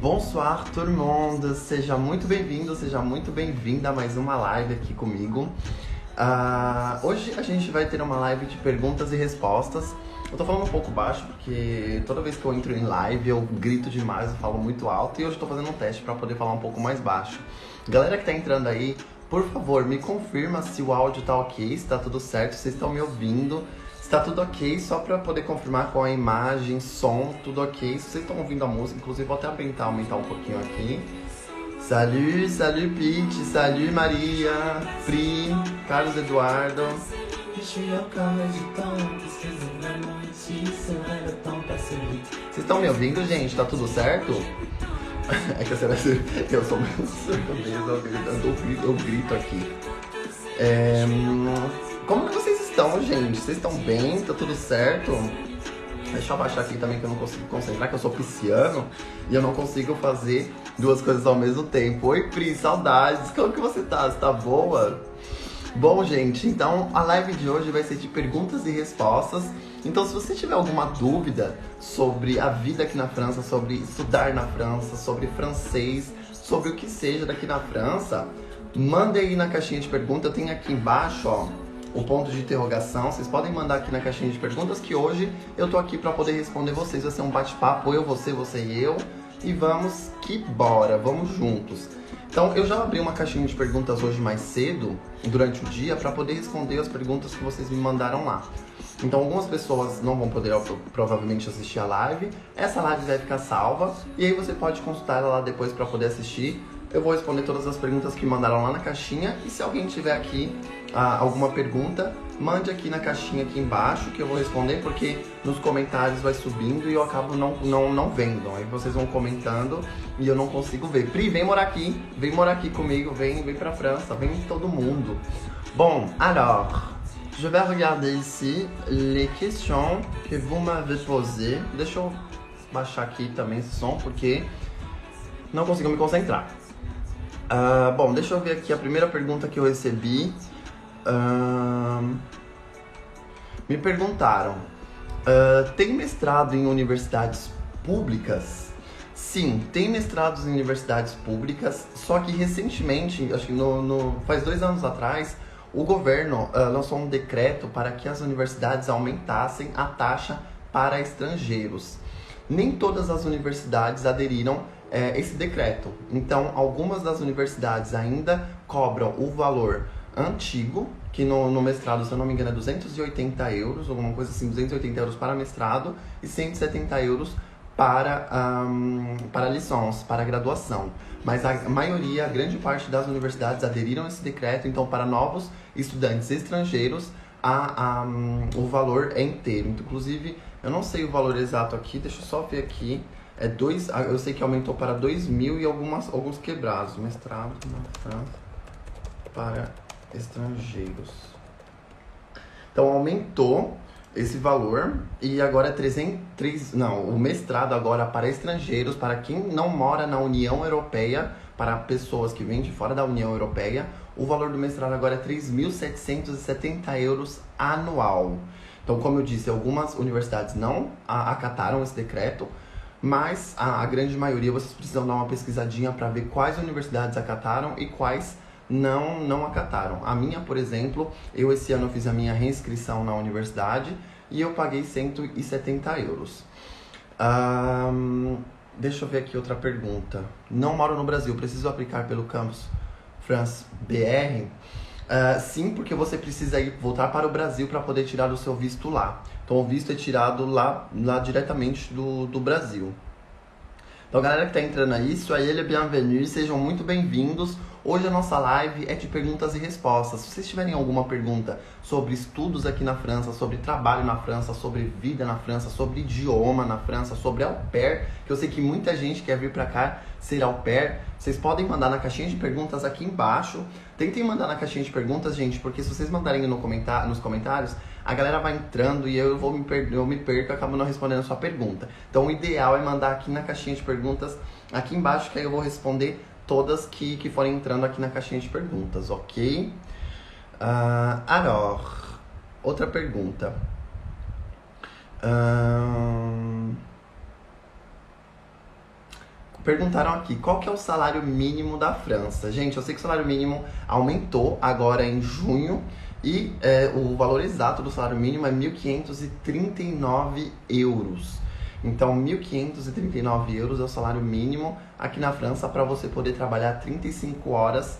Bonsoir tout le monde, seja muito bem-vindo, seja muito bem-vinda a mais uma live aqui comigo. Hoje a gente vai ter uma live de perguntas e respostas. Eu tô falando um pouco baixo porque toda vez que eu entro em live eu grito demais, eu falo muito alto e hoje eu tô fazendo um teste para poder falar um pouco mais baixo. Galera que tá entrando aí, por favor, me confirma se o áudio tá ok, se tá tudo certo, se vocês estão me ouvindo. Se tá tudo ok, só pra poder confirmar com a imagem, som, tudo ok. Se vocês estão ouvindo a música, inclusive vou até aumentar um pouquinho aqui. Salut, salut Pete, salut Maria, Pri, Carlos Eduardo. Vocês estão me ouvindo, gente? Tá tudo certo? É que eu sou meio surdo mesmo, eu grito aqui. Como que vocês estão, gente? Vocês estão bem? Tá tudo certo? Deixa eu abaixar aqui também que eu não consigo concentrar, que eu sou pisciano e eu não consigo fazer duas coisas ao mesmo tempo. Oi, Pri, saudades! Como que você tá? Você tá boa? Bom, gente, então a live de hoje vai ser de perguntas e respostas. Então, se você tiver alguma dúvida sobre a vida aqui na França, sobre estudar na França, sobre francês, sobre o que seja daqui na França, manda aí na caixinha de perguntas. Eu tenho aqui embaixo, ó, o ponto de interrogação. Vocês podem mandar aqui na caixinha de perguntas que hoje eu tô aqui para poder responder vocês. Vai ser um bate-papo, você e eu. E vamos que bora, vamos juntos. Então, eu já abri uma caixinha de perguntas hoje mais cedo, durante o dia, para poder responder as perguntas que vocês me mandaram lá. Então, algumas pessoas não vão poder provavelmente assistir a live. Essa live vai ficar salva e aí você pode consultar ela lá depois para poder assistir. Eu vou responder todas as perguntas que mandaram lá na caixinha. E se alguém tiver aqui alguma pergunta, mande aqui na caixinha aqui embaixo que eu vou responder, porque nos comentários vai subindo e eu acabo não vendo. Aí vocês vão comentando e eu não consigo ver. Pri, vem morar aqui comigo, vem pra França, vem todo mundo. Bon, alors, je vais regarder ici les questions que vous m'avez posées. Deixa eu baixar aqui também esse som, porque não consigo me concentrar. Bom, deixa eu ver aqui a primeira pergunta que eu recebi. Me perguntaram, tem mestrado em universidades públicas? Sim, tem mestrados em universidades públicas, só que recentemente, acho que faz 2 anos atrás, o governo lançou um decreto para que as universidades aumentassem a taxa para estrangeiros. Nem todas as universidades aderiram esse decreto. Então, algumas das universidades ainda cobram o valor antigo, que no mestrado, se eu não me engano, é 280 euros, alguma coisa assim, 280 euros para mestrado e 170 euros para licença, para graduação. Mas a maioria, a grande parte das universidades aderiram a esse decreto, então para novos estudantes estrangeiros, o valor é inteiro. Inclusive, eu não sei o valor exato aqui, deixa eu só ver aqui. Eu sei que aumentou para 2.000 e alguns quebrados. Mestrado na França para estrangeiros. Então aumentou esse valor e agora é o mestrado agora para estrangeiros, para quem não mora na União Europeia, para pessoas que vêm de fora da União Europeia, o valor do mestrado agora é 3.770 euros anual. Então, como eu disse, algumas universidades não acataram esse decreto, mas a grande maioria vocês precisam dar uma pesquisadinha para ver quais universidades acataram e quais não acataram. A minha, por exemplo, eu esse ano fiz a minha reinscrição na universidade e eu paguei 170 euros. Deixa eu ver aqui outra pergunta. Não moro no Brasil, preciso aplicar pelo Campus France BR? Sim, porque você precisa voltar para o Brasil para poder tirar o seu visto lá. Então o visto é tirado lá diretamente do Brasil. Então, galera que tá entrando aí, soyez les bienvenus, sejam muito bem-vindos. Hoje a nossa live é de perguntas e respostas. Se vocês tiverem alguma pergunta sobre estudos aqui na França, sobre trabalho na França, sobre vida na França, sobre idioma na França, sobre au pair, que eu sei que muita gente quer vir pra cá ser au pair, vocês podem mandar na caixinha de perguntas aqui embaixo. Tentem mandar na caixinha de perguntas, gente, porque se vocês mandarem nos comentários, a galera vai entrando e eu me perco e acabo não respondendo a sua pergunta. Então o ideal é mandar aqui na caixinha de perguntas, aqui embaixo, que aí eu vou responder todas que forem entrando aqui na caixinha de perguntas, ok? Alors, outra pergunta. Perguntaram aqui, qual que é o salário mínimo da França? Gente, eu sei que o salário mínimo aumentou agora em junho e o valor exato do salário mínimo é 1.539 euros. Então, 1.539 euros é o salário mínimo aqui na França para você poder trabalhar 35 horas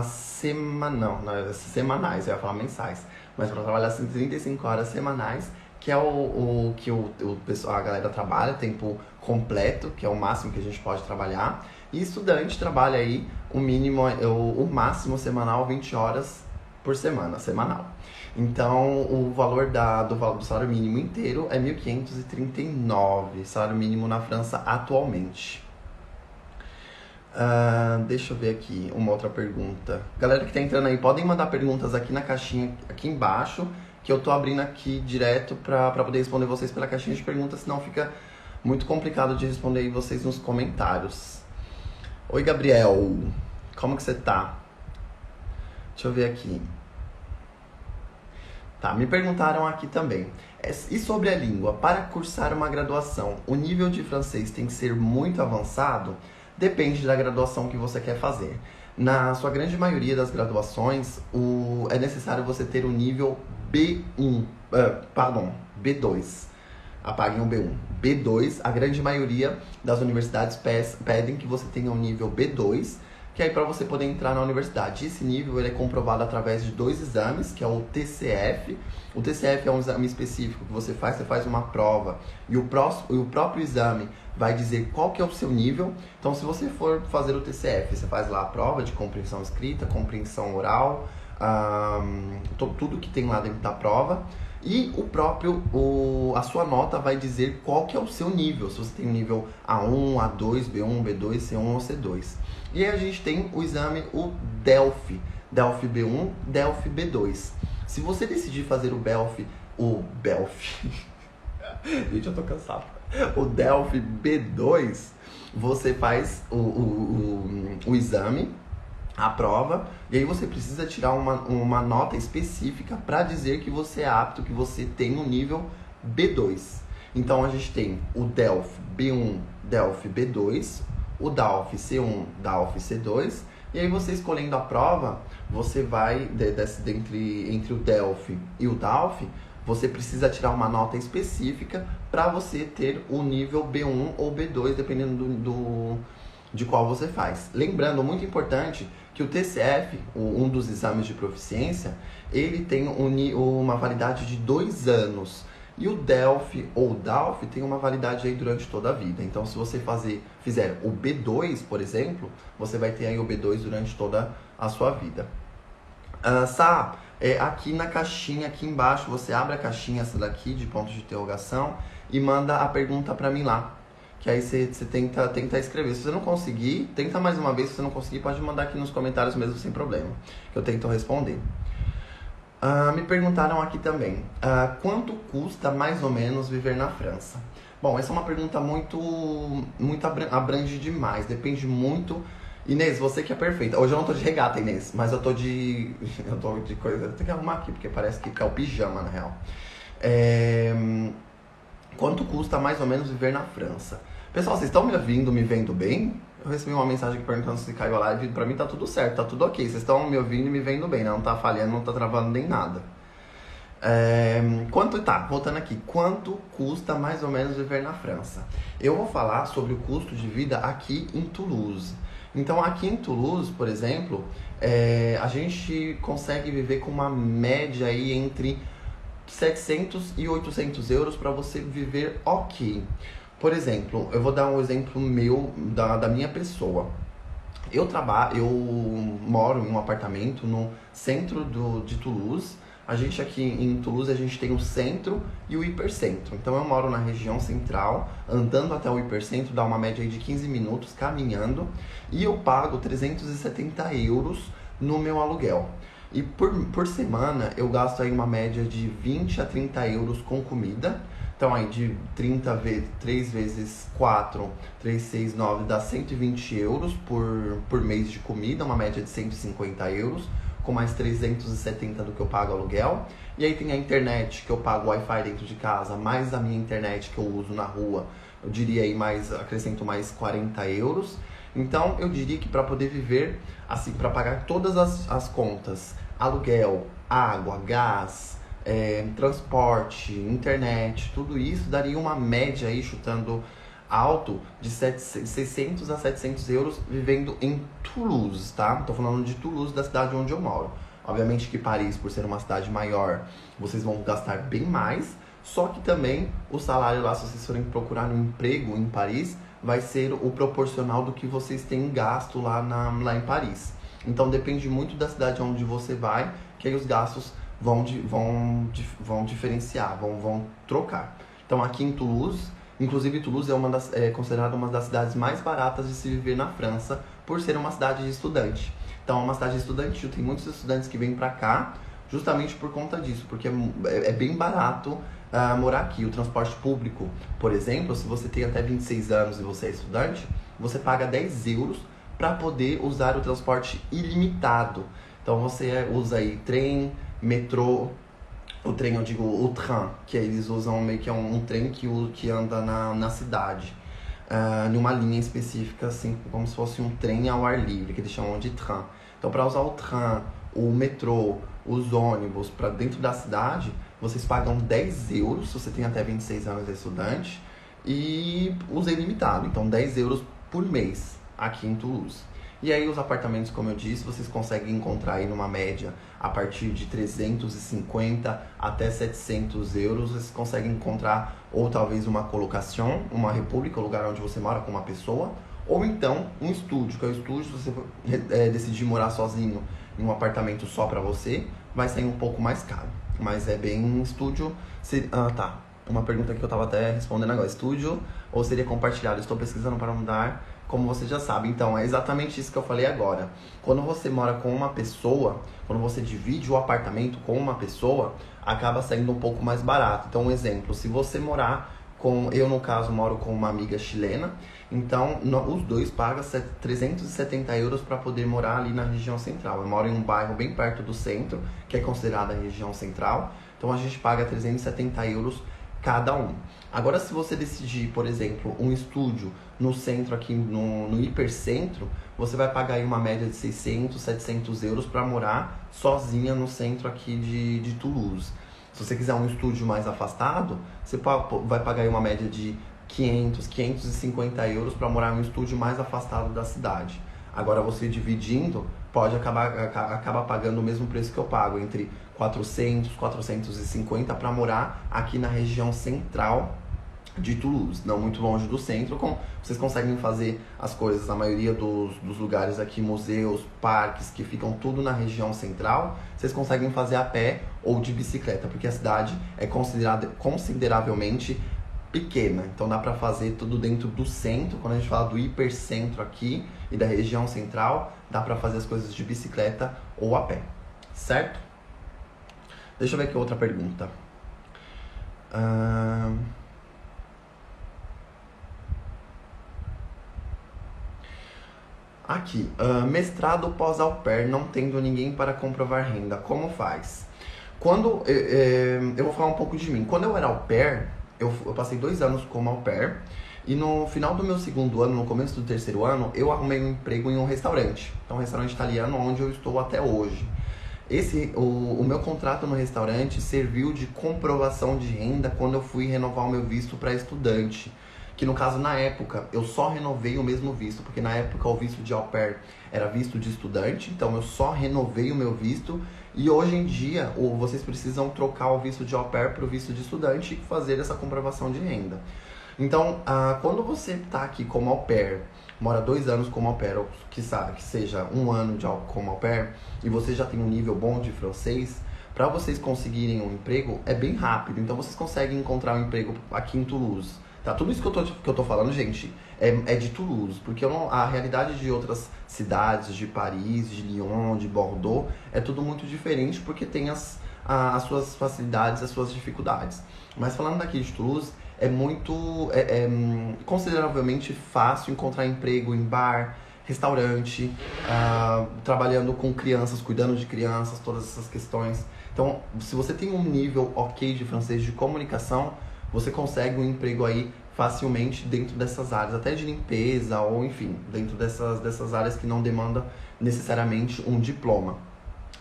semanais, eu ia falar mensais, mas para trabalhar 35 horas semanais, que é o que a galera trabalha, tempo completo, que é o máximo que a gente pode trabalhar. E estudante trabalha aí o mínimo, o máximo semanal, 20 horas por semana, semanal. Então, o valor do salário mínimo inteiro é 1.539, salário mínimo na França atualmente. Deixa eu ver aqui uma outra pergunta. Galera que tá entrando aí, podem mandar perguntas aqui na caixinha, aqui embaixo, que eu tô abrindo aqui direto pra poder responder vocês pela caixinha de perguntas, senão fica muito complicado de responder aí vocês nos comentários. Oi, Gabriel. Como que você tá? Deixa eu ver aqui. Tá, me perguntaram aqui também. E sobre a língua? Para cursar uma graduação, o nível de francês tem que ser muito avançado? Depende da graduação que você quer fazer. Na sua grande maioria das graduações, é necessário você ter o nível B2. Apaguem o B1. B2, a grande maioria das universidades pedem que você tenha um nível B2, que aí para você poder entrar na universidade. Esse nível ele é comprovado através de 2 exames, que é o TCF. O TCF é um exame específico que você faz uma prova e o próprio exame vai dizer qual que é o seu nível. Então, se você for fazer o TCF, você faz lá a prova de compreensão escrita, compreensão oral, tudo que tem lá dentro da prova. E a sua nota vai dizer qual que é o seu nível, se você tem nível A1, A2, B1, B2, C1 ou C2. E aí a gente tem o exame, o DELF B1, DELF B2. Se você decidir fazer o BELF, gente, eu tô cansado. O DELF B2, você faz o exame, a prova, e aí você precisa tirar uma nota específica para dizer que você é apto, que você tem um nível B2. Então a gente tem o DELF B1, DELF B2, o DALF C1, DALF C2, e aí você escolhendo a prova, você vai, entre o DELF e o DALF, você precisa tirar uma nota específica para você ter o nível B1 ou B2, dependendo de qual você faz. Lembrando, muito importante, que o TCF, um dos exames de proficiência, ele tem uma validade de 2 anos. E o DELF ou DALF tem uma validade aí durante toda a vida. Então, se você fizer o B2, por exemplo, você vai ter aí o B2 durante toda a sua vida. Aqui na caixinha, aqui embaixo, você abre a caixinha essa daqui de ponto de interrogação e manda a pergunta para mim lá. Que aí você tenta escrever. Se você não conseguir, tenta mais uma vez. Se você não conseguir, pode mandar aqui nos comentários mesmo, sem problema, que eu tento responder. Me perguntaram aqui também, quanto custa mais ou menos viver na França? Bom, essa é uma pergunta muito abrange demais, depende muito. Inês, você que é perfeita. Hoje eu não tô de regata, Inês, mas eu tô de coisa. Eu tenho que arrumar aqui, porque parece que é o pijama, na real. Quanto custa mais ou menos viver na França? Pessoal, vocês estão me vendo bem? Eu recebi uma mensagem aqui perguntando se caiu a live. Pra mim tá tudo certo, tá tudo ok. Vocês estão me ouvindo e me vendo bem, né? Não tá falhando, não tá travando nem nada. Voltando aqui. Quanto custa mais ou menos viver na França? Eu vou falar sobre o custo de vida aqui em Toulouse. Então, aqui em Toulouse, por exemplo, a gente consegue viver com uma média aí entre 700 e 800 euros para você viver ok. Por exemplo, eu vou dar um exemplo meu, da minha pessoa. Eu moro em um apartamento no centro de Toulouse. A gente aqui em Toulouse, a gente tem o centro e o hipercentro. Então eu moro na região central, andando até o hipercentro, dá uma média aí de 15 minutos caminhando. E eu pago 370 euros no meu aluguel. E por semana eu gasto aí uma média de 20 a 30 euros com comida. Então aí de 3 vezes 4, 3, 6, 9, dá 120 euros por mês de comida, uma média de 150 euros, com mais 370 do que eu pago aluguel. E aí tem a internet, que eu pago Wi-Fi dentro de casa, mais a minha internet que eu uso na rua, eu diria aí acrescento mais 40 euros. Então eu diria que para poder viver, assim, para pagar todas as contas, aluguel, água, gás, transporte, internet, tudo isso daria uma média aí, chutando alto, de 600 a 700 euros vivendo em Toulouse, tá? Tô falando de Toulouse, da cidade onde eu moro. Obviamente que Paris, por ser uma cidade maior, vocês vão gastar bem mais, só que também o salário lá, se vocês forem procurar um emprego em Paris, vai ser o proporcional do que vocês têm gasto lá em Paris. Então depende muito da cidade onde você vai, que aí os gastos vão diferenciar, vão trocar. Então aqui em Toulouse, inclusive Toulouse é considerada uma das cidades mais baratas de se viver na França, por ser uma cidade de estudante. Então é uma cidade estudantil, tem muitos estudantes que vêm para cá justamente por conta disso, porque é bem barato morar aqui. O transporte público, por exemplo, se você tem até 26 anos e você é estudante, você paga 10 euros para poder usar o transporte ilimitado. Então você usa aí trem, metrô, o trem, eu digo o tram, que eles usam meio que um trem que anda na cidade. Em uma linha específica, assim, como se fosse um trem ao ar livre, que eles chamam de tram. Então, para usar o tram, o metrô, os ônibus para dentro da cidade, vocês pagam 10 euros, se você tem até 26 anos e é estudante, e usa ilimitado. Então, 10 euros por mês aqui em Toulouse. E aí os apartamentos, como eu disse, vocês conseguem encontrar aí numa média a partir de 350 até 700 euros. Vocês conseguem encontrar ou talvez uma colocação, uma república, o lugar onde você mora com uma pessoa, ou então um estúdio, que é o estúdio, se você decidir morar sozinho em um apartamento só pra você, vai sair um pouco mais caro. Mas é bem estúdio. Tá. Uma pergunta que eu tava até respondendo agora. Estúdio ou seria compartilhado? Estou pesquisando para mudar, como você já sabe. Então, é exatamente isso que eu falei agora. Quando você mora com uma pessoa, quando você divide o apartamento com uma pessoa, acaba saindo um pouco mais barato. Então, um exemplo, se você morar com... Eu, no caso, moro com uma amiga chilena. Então, os dois pagam 370 euros para poder morar ali na região central. Eu moro em um bairro bem perto do centro, que é considerada a região central. Então, a gente paga 370 euros cada um. Agora, se você decidir, por exemplo, um estúdio no centro aqui, no hipercentro, você vai pagar aí uma média de 600, 700 euros para morar sozinha no centro aqui de Toulouse. Se você quiser um estúdio mais afastado, você vai pagar aí uma média de 500, 550 euros para morar em um estúdio mais afastado da cidade. Agora, você dividindo, pode acabar pagando o mesmo preço que eu pago, entre 400, 450 para morar aqui na região central de Toulouse, não muito longe do centro. Vocês conseguem fazer as coisas, a maioria dos lugares aqui, museus, parques, que ficam tudo na região central, vocês conseguem fazer a pé ou de bicicleta, porque a cidade é consideravelmente pequena, então dá pra fazer tudo dentro do centro. Quando a gente fala do hipercentro aqui e da região central, dá pra fazer as coisas de bicicleta ou a pé, certo? Deixa eu ver aqui outra pergunta. Aqui, mestrado pós-au pair, não tendo ninguém para comprovar renda, como faz? Eu vou falar um pouco de mim. Quando eu era au pair, eu passei 2 anos como au pair, e no final do meu segundo ano, no começo do terceiro ano, eu arrumei um emprego em um restaurante. Então, um restaurante italiano onde eu estou até hoje. O meu contrato no restaurante serviu de comprovação de renda quando eu fui renovar o meu visto para estudante. Que no caso, na época, eu só renovei o mesmo visto, porque na época o visto de au pair era visto de estudante, então eu só renovei o meu visto. E hoje em dia, vocês precisam trocar o visto de au pair para o visto de estudante e fazer essa comprovação de renda. Então, quando você está aqui como au pair, mora 2 anos como au pair, ou que seja 1 ano como au pair, e você já tem um nível bom de francês, para vocês conseguirem um emprego é bem rápido. Então vocês conseguem encontrar um emprego aqui em Toulouse. Tá? Tudo isso que eu tô falando, gente, é de Toulouse, porque a realidade de outras cidades, de Paris, de Lyon, de Bordeaux, é tudo muito diferente, porque tem as suas facilidades, as suas dificuldades. Mas falando daqui de Toulouse, é consideravelmente fácil encontrar emprego em bar, restaurante, trabalhando com crianças, cuidando de crianças, todas essas questões. Então, se você tem um nível ok de francês de comunicação, você consegue um emprego aí facilmente dentro dessas áreas, até de limpeza ou enfim, dentro dessas áreas que não demandam necessariamente um diploma.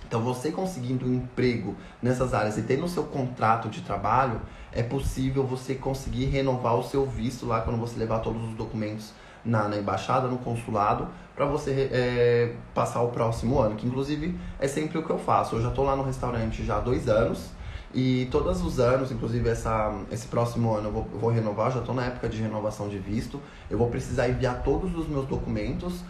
Então, você conseguindo um emprego nessas áreas e tendo o seu contrato de trabalho, é possível você conseguir renovar o seu visto lá quando você levar todos os documentos na embaixada, no consulado, para você passar o próximo ano, que inclusive é sempre o que eu faço. Eu já estou lá no restaurante já há 2 anos, e todos os anos, inclusive esse próximo ano eu vou renovar, já estou na época de renovação de visto, eu vou precisar enviar todos os meus documentos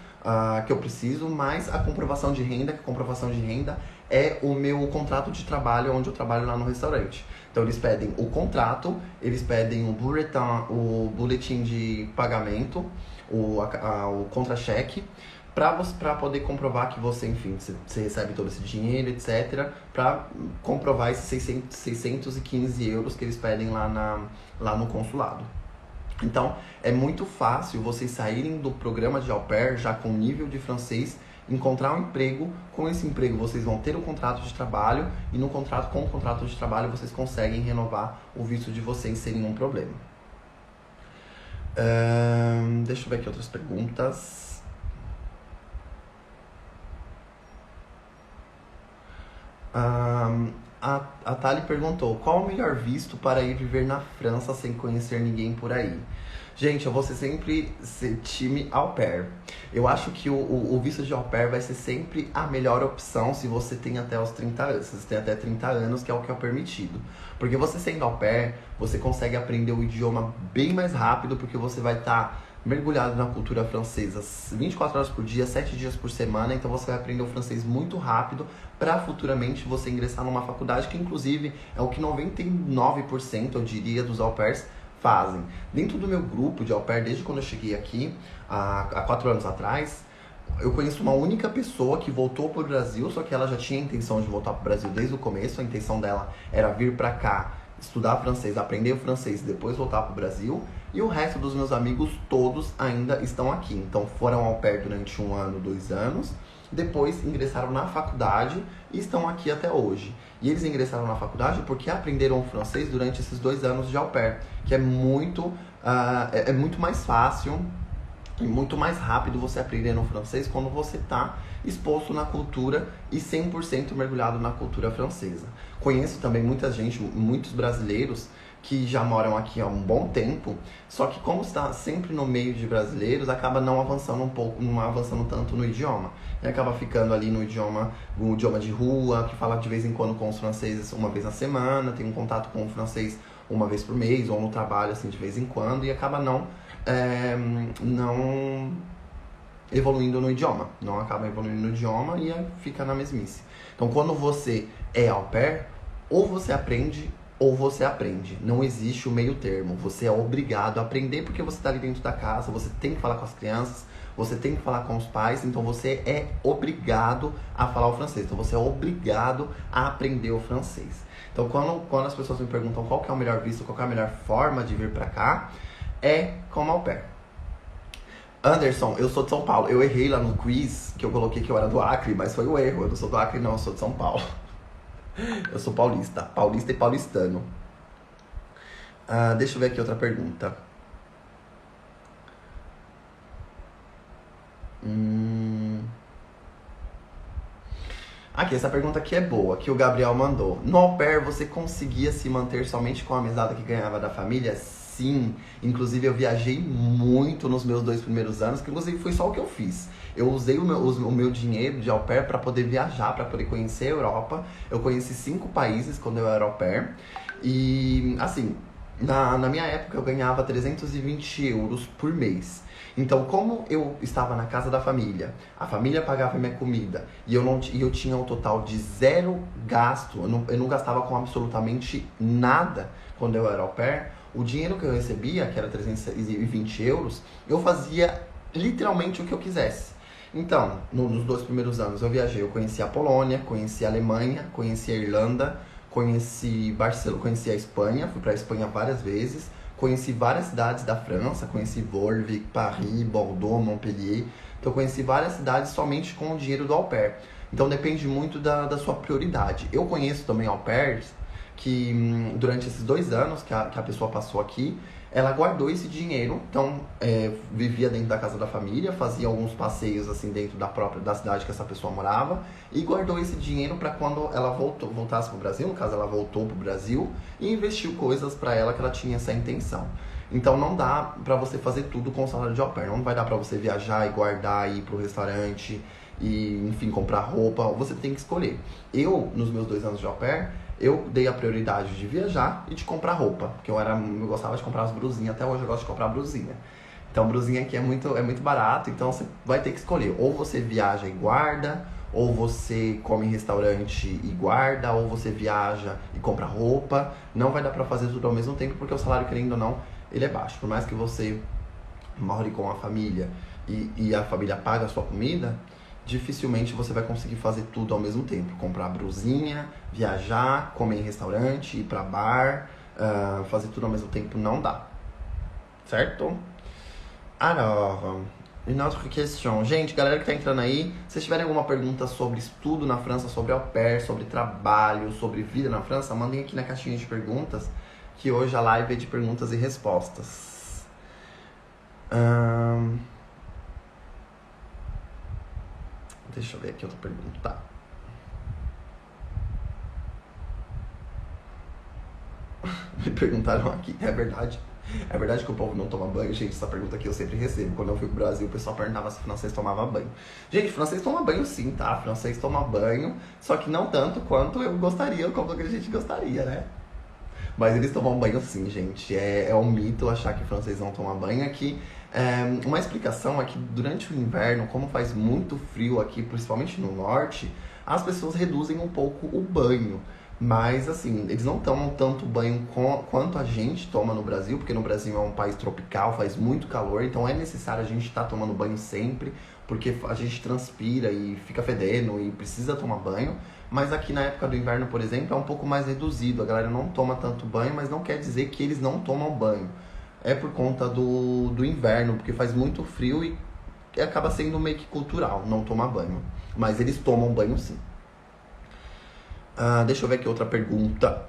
que eu preciso, mais a comprovação de renda, que a comprovação de renda é o meu contrato de trabalho, onde eu trabalho lá no restaurante. Então eles pedem o contrato, eles pedem o boletim de pagamento, o contra-cheque, para poder comprovar que você, enfim, você recebe todo esse dinheiro, etc. Para comprovar esses 615 euros que eles pedem lá no consulado. Então, é muito fácil vocês saírem do programa de au pair já com nível de francês, encontrar um emprego. Com esse emprego, vocês vão ter um contrato de trabalho e com o contrato de trabalho, vocês conseguem renovar o visto de vocês sem nenhum problema. Deixa eu ver aqui outras perguntas. A Thali perguntou: qual o melhor visto para ir viver na França sem conhecer ninguém por aí? Gente, eu vou sempre ser time au pair. Eu acho que o visto de au pair vai ser sempre a melhor opção se você tem até os 30 anos. Se você tem até 30 anos, que é o que é permitido. Porque você sendo au pair, você consegue aprender o idioma bem mais rápido, porque você vai estar mergulhado na cultura francesa 24 horas por dia, 7 dias por semana. Então você vai aprender o francês muito rápido para futuramente você ingressar numa faculdade, que inclusive é o que 99%, eu diria, dos au pairs fazem. Dentro do meu grupo de au pair, desde quando eu cheguei aqui, há 4 anos atrás, eu conheço uma única pessoa que voltou para o Brasil, só que ela já tinha a intenção de voltar para o Brasil desde o começo. A intenção dela era vir para cá, estudar francês, aprender o francês e depois voltar para o Brasil. E o resto dos meus amigos, todos ainda estão aqui. Então foram au pair durante 1 ano, 2 anos. Depois ingressaram na faculdade e estão aqui até hoje. E eles ingressaram na faculdade porque aprenderam o francês durante esses 2 anos de au pair, que é muito mais fácil e muito mais rápido você aprender no francês quando você está exposto na cultura e 100% mergulhado na cultura francesa. Conheço também muitos brasileiros que já moram aqui há um bom tempo, só que como está sempre no meio de brasileiros, acaba não avançando tanto no idioma. E acaba ficando ali no idioma de rua, que fala de vez em quando com os franceses uma vez na semana, tem um contato com o francês uma vez por mês, ou no trabalho, assim, de vez em quando, e acaba não evoluindo no idioma. Não acaba evoluindo no idioma e fica na mesmice. Então, quando você é au pair, ou você aprende ou você aprende. Não existe o meio termo. Você é obrigado a aprender porque você está ali dentro da casa, você tem que falar com as crianças, você tem que falar com os pais, então você é obrigado a falar o francês. Então você é obrigado a aprender o francês. Então quando as pessoas me perguntam qual que é o melhor visto, qual que é a melhor forma de vir pra cá, é como au pair. Anderson, eu sou de São Paulo. Eu errei lá no quiz, que eu coloquei que eu era do Acre, mas foi um erro. Eu não sou do Acre, não, eu sou de São Paulo. Eu sou paulista e paulistano. Deixa eu ver aqui outra pergunta. Aqui, essa pergunta aqui é boa, que o Gabriel mandou. No au pair, você conseguia se manter somente com a mesada que ganhava da família? Sim, inclusive eu viajei muito nos meus 2 primeiros anos, que inclusive foi só o que eu fiz. Eu usei o meu dinheiro de au pair para poder viajar, para poder conhecer a Europa. Eu conheci 5 países quando eu era au pair. E, assim, na minha época eu ganhava 320 euros por mês. Então, como eu estava na casa da família, a família pagava minha comida e eu tinha um total de 0 gasto, eu não gastava com absolutamente nada quando eu era au pair, o dinheiro que eu recebia, que era 320 euros, eu fazia literalmente o que eu quisesse. Então, nos 2 primeiros anos eu viajei, eu conheci a Polônia, conheci a Alemanha, conheci a Irlanda, conheci Barcelona, conheci a Espanha, fui para a Espanha várias vezes, conheci várias cidades da França, conheci Volvic, Paris, Bordeaux, Montpellier. Então eu conheci várias cidades somente com o dinheiro do au pair. Então depende muito da sua prioridade. Eu conheço também au pairs que durante esses 2 anos que a pessoa passou aqui, Ela guardou esse dinheiro, então vivia dentro da casa da família, fazia alguns passeios assim dentro da cidade que essa pessoa morava e guardou esse dinheiro para quando ela voltasse pro Brasil, no caso ela voltou pro Brasil e investiu coisas para ela que ela tinha essa intenção. Então não dá pra você fazer tudo com o salário de au pair, não vai dar pra você viajar e guardar, ir pro restaurante e, enfim, comprar roupa, você tem que escolher. Eu, nos meus 2 anos de au pair, eu dei a prioridade de viajar e de comprar roupa, porque eu gostava de comprar as brusinhas, até hoje eu gosto de comprar brusinha. Então brusinha aqui é muito barato, então você vai ter que escolher, ou você viaja e guarda, ou você come em restaurante e guarda, ou você viaja e compra roupa. Não vai dar pra fazer tudo ao mesmo tempo, porque o salário, querendo ou não, ele é baixo. Por mais que você more com a família e a família paga a sua comida, dificilmente você vai conseguir fazer tudo ao mesmo tempo. Comprar brusinha, viajar, comer em restaurante, ir pra bar, fazer tudo ao mesmo tempo não dá. Certo? Alors, une autre question. Gente, galera que tá entrando aí, se vocês tiverem alguma pergunta sobre estudo na França, sobre au pair, sobre trabalho, sobre vida na França, mandem aqui na caixinha de perguntas, que hoje a live é de perguntas e respostas. Deixa eu ver aqui outra pergunta. Tá. Me perguntaram aqui, é verdade? É verdade que o povo não toma banho? Gente, essa pergunta aqui eu sempre recebo. Quando eu fui pro Brasil, o pessoal perguntava se o francês tomava banho. Gente, o francês toma banho sim, tá? O francês toma banho, só que não tanto quanto eu gostaria, como a gente gostaria, né? Mas eles tomam banho sim, gente. É um mito achar que o francês não toma banho. Aqui, uma explicação é que durante o inverno, como faz muito frio aqui, principalmente no norte, as pessoas reduzem um pouco o banho. Mas, assim, eles não tomam tanto banho quanto a gente toma no Brasil, porque no Brasil é um país tropical, faz muito calor, então é necessário a gente estar tomando banho sempre, porque a gente transpira e fica fedendo e precisa tomar banho. Mas aqui na época do inverno, por exemplo, é um pouco mais reduzido. A galera não toma tanto banho, mas não quer dizer que eles não tomam banho. É por conta do inverno, porque faz muito frio e acaba sendo meio que cultural não tomar banho. Mas eles tomam banho sim. Deixa eu ver aqui outra pergunta.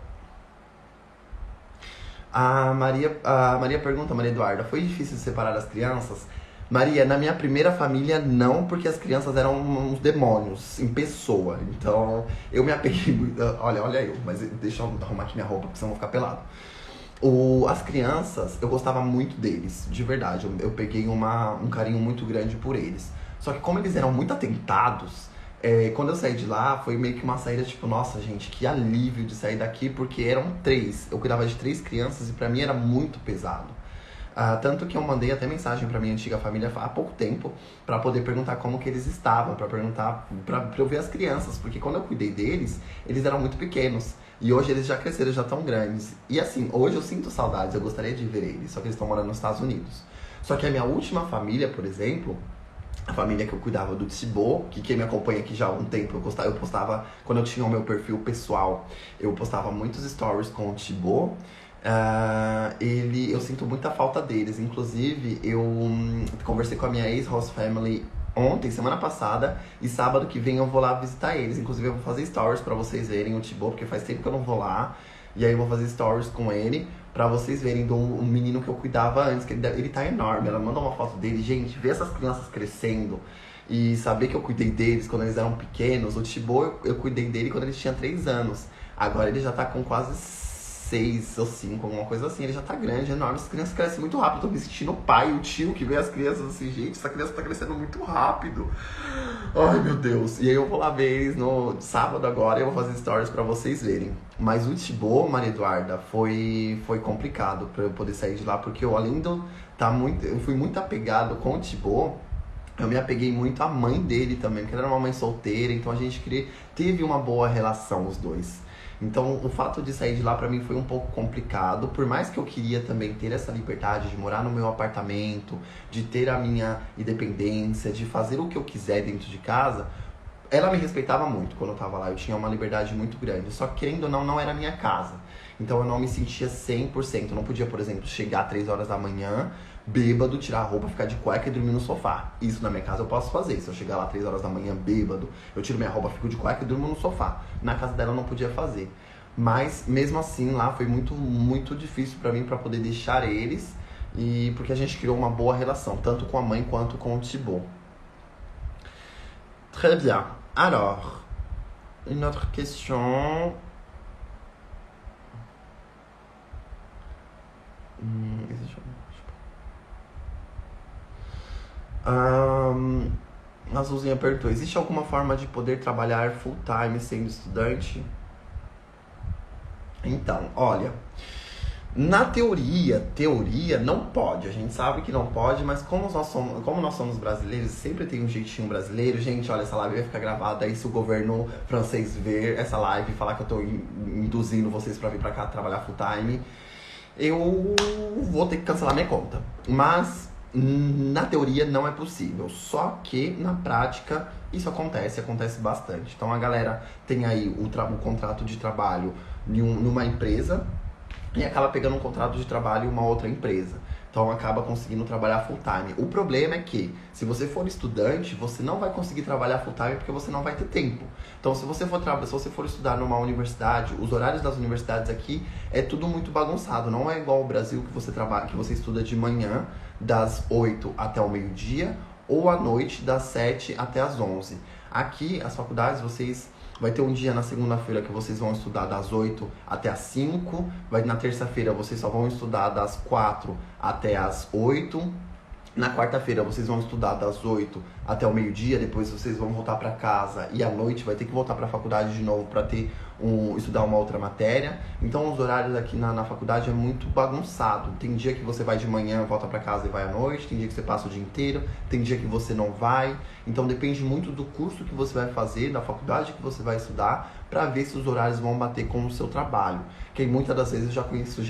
A Maria pergunta, Maria Eduarda, foi difícil separar as crianças? Maria, na minha primeira família não, porque as crianças eram uns demônios em pessoa. Então eu me apeguei muito. Olha eu, mas deixa eu arrumar aqui minha roupa, porque senão eu vou ficar pelado. As crianças, eu gostava muito deles, de verdade. Eu peguei um carinho muito grande por eles. Só que como eles eram muito atentados, quando eu saí de lá, foi meio que uma saída tipo, nossa gente, que alívio de sair daqui, porque eram 3. Eu cuidava de 3 crianças e pra mim era muito pesado. Tanto que eu mandei até mensagem pra minha antiga família há pouco tempo pra poder perguntar como que eles estavam, pra perguntar, pra eu ver as crianças, porque quando eu cuidei deles, eles eram muito pequenos. E hoje eles já cresceram, já estão grandes. E assim, hoje eu sinto saudades, eu gostaria de ver eles, só que eles estão morando nos Estados Unidos. Só que a minha última família, por exemplo, a família que eu cuidava do Thibaut, que quem me acompanha aqui já há algum tempo, eu postava, quando eu tinha o meu perfil pessoal, eu postava muitos stories com o Thibaut. Eu sinto muita falta deles. Inclusive, eu conversei com a minha ex-host family ontem, semana passada, e sábado que vem eu vou lá visitar eles. Inclusive, eu vou fazer stories pra vocês verem o Thibaut, porque faz tempo que eu não vou lá. E aí eu vou fazer stories com ele, pra vocês verem do menino que eu cuidava antes, que ele tá enorme. Ela manda uma foto dele. Gente, ver essas crianças crescendo e saber que eu cuidei deles quando eles eram pequenos. O Thibaut, eu cuidei dele quando ele tinha 3 anos. Agora ele já tá com quase 6 ou 5, alguma coisa assim. Ele já tá grande, enorme. As crianças crescem muito rápido. Eu tô me sentindo o pai, o tio que vê as crianças assim, gente, essa criança tá crescendo muito rápido. Ai, meu Deus. E aí eu vou lá ver eles no sábado agora e eu vou fazer stories pra vocês verem. Mas o Thibaut, Maria Eduarda, foi complicado pra eu poder sair de lá, porque eu, além de eu fui muito apegado com o Thibaut, eu me apeguei muito à mãe dele também, porque ela era uma mãe solteira, então a gente teve uma boa relação, os dois. Então o fato de sair de lá pra mim foi um pouco complicado, por mais que eu queria também ter essa liberdade de morar no meu apartamento, de ter a minha independência, de fazer o que eu quiser dentro de casa, ela me respeitava muito quando eu tava lá, eu tinha uma liberdade muito grande, só que querendo ou não, não era a minha casa. Então eu não me sentia 100%, eu não podia, por exemplo, chegar às 3 horas da manhã, bêbado, tirar a roupa, ficar de cueca e dormir no sofá. Isso na minha casa eu posso fazer. Se eu chegar lá 3 horas da manhã bêbado, eu tiro minha roupa, fico de cueca e durmo no sofá. Na casa dela eu não podia fazer. Mas mesmo assim lá foi muito, muito difícil pra mim pra poder deixar eles. E porque a gente criou uma boa relação, tanto com a mãe quanto com o Thibaut. Très bien. Alors, une autre question. Existe a Azulzinha perguntou: existe alguma forma de poder trabalhar full time sendo estudante? Então, olha, na teoria não pode. A gente sabe que não pode, mas como nós somos brasileiros, sempre tem um jeitinho brasileiro. Gente, olha, essa live vai ficar gravada aí se o governo francês ver essa live e falar que eu tô induzindo vocês pra vir pra cá trabalhar full time, eu vou ter que cancelar minha conta. Mas na teoria não é possível. Só que na prática isso acontece bastante. Então a galera tem aí o contrato de trabalho numa empresa e acaba pegando um contrato de trabalho em uma outra empresa. Então acaba conseguindo trabalhar full time. O problema é que, se você for estudante, você não vai conseguir trabalhar full time porque você não vai ter tempo. Então se você for estudar numa universidade, os horários das universidades aqui é tudo muito bagunçado. Não é igual ao Brasil que você estuda de manhã, das 8 até o meio-dia, ou à noite, das 7 até as 11. Aqui, as faculdades, vai ter um dia na segunda-feira que vocês vão estudar das 8 até as 5. Na terça-feira vocês só vão estudar das 4 até as 8. Na quarta-feira vocês vão estudar das 8 até o meio-dia. Depois vocês vão voltar para casa e à noite vai ter que voltar para a faculdade de novo para estudar uma outra matéria. Então os horários aqui na faculdade é muito bagunçado. Tem dia que você vai de manhã, volta para casa e vai à noite. Tem dia que você passa o dia inteiro. Tem dia que você não vai. Então depende muito do curso que você vai fazer, da faculdade que você vai estudar, para ver se os horários vão bater com o seu trabalho. Que muitas das vezes eu já conheci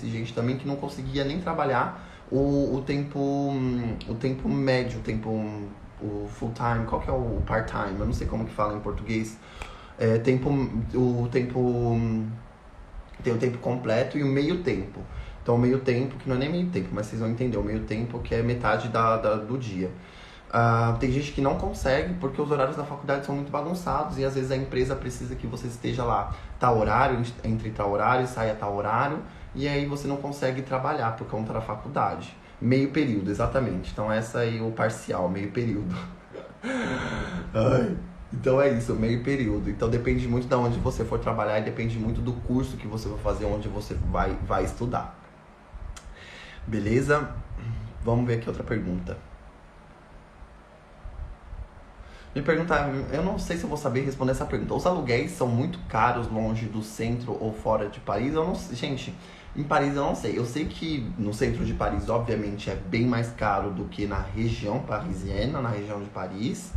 gente também que não conseguia nem trabalhar o tempo médio, o full time. Qual que é o part time? Eu não sei como que fala em português. Tem o tempo completo e o meio tempo. Então o meio tempo, que não é nem meio tempo, mas vocês vão entender, o meio tempo que é metade do dia. Tem gente que não consegue porque os horários da faculdade são muito bagunçados e às vezes a empresa precisa que você esteja lá tal horário, entre tal horário e saia tal horário, e aí você não consegue trabalhar por conta da faculdade. Meio período, exatamente. Então essa aí o parcial, meio período. Ai. Então é isso, meio período. Então depende muito de onde você for trabalhar e depende muito do curso que você vai fazer, onde você vai estudar. Beleza? Vamos ver aqui outra pergunta. Me perguntaram, eu não sei se eu vou saber responder essa pergunta. Os aluguéis são muito caros longe do centro ou fora de Paris? Eu não sei, gente, em Paris eu não sei. Eu sei que no centro de Paris, obviamente, é bem mais caro do que na região parisiena, na região de Paris.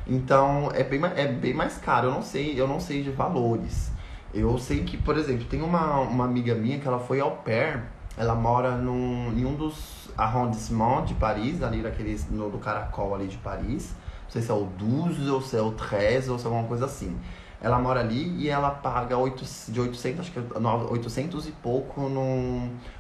Então é bem mais caro. Eu não sei de valores. Eu sei que, por exemplo, tem uma amiga minha que ela foi au pair. Ela mora em um dos arrondissements de Paris, ali do Caracol ali de Paris. Não sei se é o 12 ou se é o 13 ou se é alguma coisa assim. Ela mora ali e ela paga de 800, acho que é 800 e pouco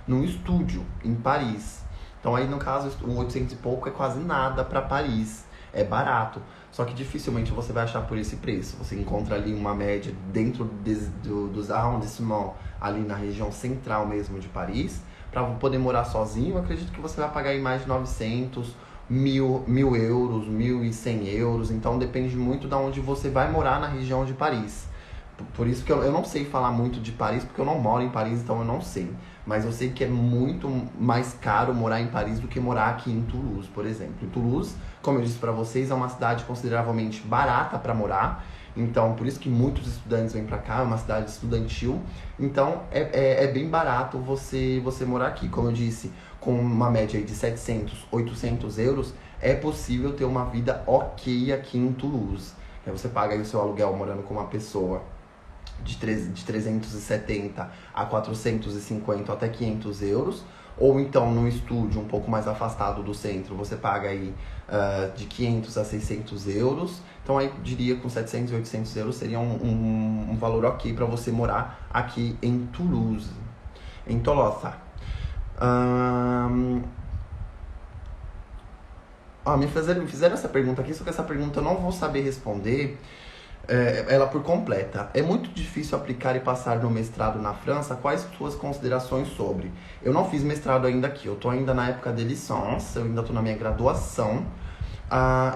num estúdio em Paris. Então aí no caso o 800 e pouco é quase nada para Paris. É barato. Só que dificilmente você vai achar por esse preço. Você encontra ali uma média dentro dos arrondissements, ali na região central mesmo de Paris. Para poder morar sozinho, eu acredito que você vai pagar aí mais de 900, 1.000 euros, 1.100 euros. Então depende muito de onde você vai morar na região de Paris. Por isso que eu não sei falar muito de Paris, porque eu não moro em Paris, então eu não sei. Mas eu sei que é muito mais caro morar em Paris do que morar aqui em Toulouse, por exemplo. Em Toulouse, como eu disse pra vocês, é uma cidade consideravelmente barata para morar. Então, por isso que muitos estudantes vêm pra cá, é uma cidade estudantil. Então, é bem barato você morar aqui. Como eu disse, com uma média aí de 700, 800 euros, é possível ter uma vida ok aqui em Toulouse. Aí você paga aí o seu aluguel morando com uma pessoa de 370 a 450 até 500 euros. Ou então, num estúdio um pouco mais afastado do centro, você paga aí de 500 a 600 euros. Então, aí diria com 700 e 800 euros seria um valor ok para você morar aqui em Toulouse, em Tolosa. Me fizeram essa pergunta aqui, só que essa pergunta eu não vou saber responder, ela por completa. É muito difícil aplicar e passar no mestrado na França. Quais suas considerações sobre? Eu não fiz mestrado ainda aqui, eu tô ainda na época de licença, eu ainda tô na minha graduação.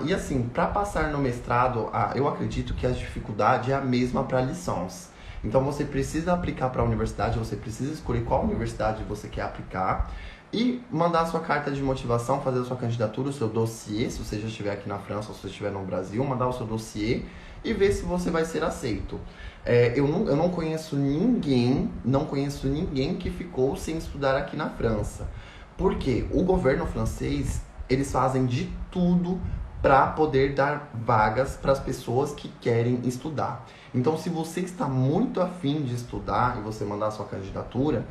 E assim, para passar no mestrado, eu acredito que a dificuldade é a mesma para a licença. Então você precisa aplicar para a universidade, você precisa escolher qual universidade você quer aplicar e mandar a sua carta de motivação, fazer a sua candidatura, o seu dossiê, se você já estiver aqui na França ou se você estiver no Brasil, mandar o seu dossiê e ver se você vai ser aceito. Eu não conheço ninguém que ficou sem estudar aqui na França. Porque o governo francês, eles fazem de tudo para poder dar vagas para as pessoas que querem estudar. Então, se você está muito afim de estudar e você mandar a sua candidatura,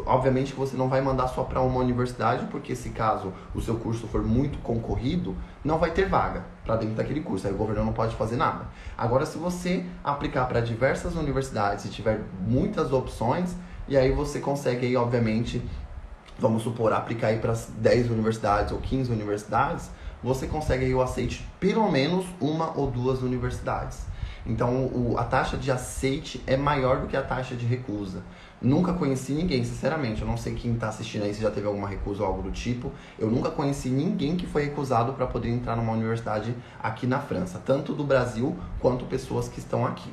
obviamente que você não vai mandar só para uma universidade, porque se caso o seu curso for muito concorrido, não vai ter vaga para dentro daquele curso, aí o governo não pode fazer nada. Agora, se você aplicar para diversas universidades e tiver muitas opções, e aí você consegue aí, obviamente, vamos supor, aplicar aí para 10 universidades ou 15 universidades, você consegue aí o aceite pelo menos uma ou duas universidades. Então, a taxa de aceite é maior do que a taxa de recusa. Nunca conheci ninguém, sinceramente, eu não sei quem está assistindo aí se já teve alguma recusa ou algo do tipo. Eu nunca conheci ninguém que foi recusado para poder entrar numa universidade aqui na França, tanto do Brasil quanto pessoas que estão aqui.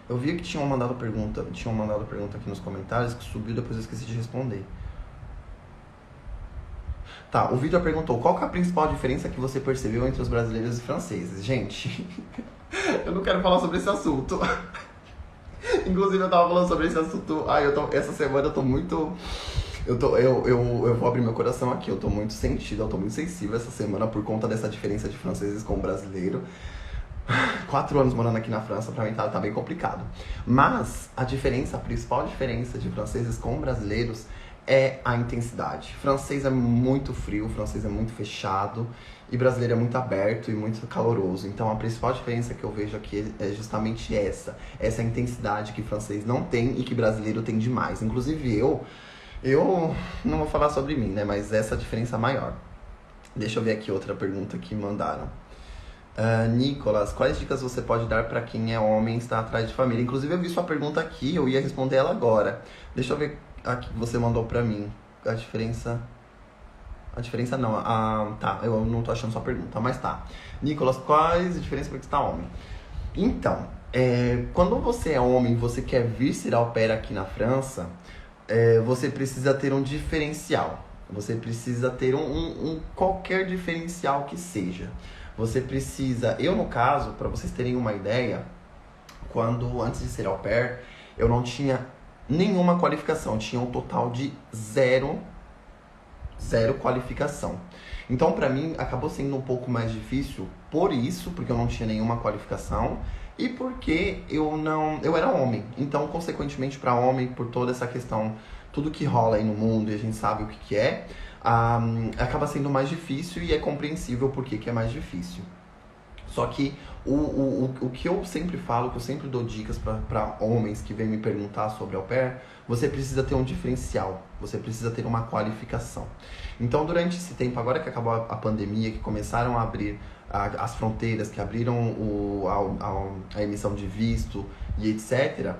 Eu vi que tinham mandado pergunta aqui nos comentários, que subiu, depois eu esqueci de responder. Tá, o Vitor perguntou, qual que é a principal diferença que você percebeu entre os brasileiros e franceses? Gente, eu não quero falar sobre esse assunto. Inclusive, eu tava falando sobre esse assunto. Essa semana eu tô muito... Eu vou abrir meu coração aqui, eu tô muito sentido, eu tô muito sensível essa semana por conta dessa diferença de franceses com brasileiro. 4 anos morando aqui na França, pra mim tá bem complicado. Mas a principal diferença de franceses com brasileiros é a intensidade. Francês é muito frio, francês é muito fechado e brasileiro é muito aberto e muito caloroso. Então a principal diferença que eu vejo aqui é justamente essa intensidade que francês não tem e que brasileiro tem demais. Inclusive eu não vou falar sobre mim, né, mas essa diferença é maior. Deixa eu ver aqui outra pergunta que mandaram. Nicolas, quais dicas você pode dar para quem é homem e está atrás de família? Inclusive eu vi sua pergunta aqui, eu ia responder ela agora. Deixa eu ver aqui que você mandou pra mim. A diferença não. Tá, eu não tô achando sua pergunta, mas tá. Nicolas, quais a diferença porque você tá homem? Então, quando você é homem e você quer vir ser au pair aqui na França, você precisa ter um diferencial. Você precisa ter qualquer diferencial que seja. Você precisa... Eu, no caso, para vocês terem uma ideia, antes de ser au pair, eu não tinha nenhuma qualificação. Tinha um total de zero qualificação. Então, para mim, acabou sendo um pouco mais difícil por isso, porque eu não tinha nenhuma qualificação e porque eu era homem. Então, consequentemente, para homem, por toda essa questão, tudo que rola aí no mundo e a gente sabe o que é, acaba sendo mais difícil e é compreensível por que é mais difícil. Só que o que eu sempre falo, o que eu sempre dou dicas para homens que vêm me perguntar sobre au pair, você precisa ter um diferencial, você precisa ter uma qualificação. Então, durante esse tempo, agora que acabou a pandemia, que começaram a abrir as fronteiras, que abriram a emissão de visto e etc.,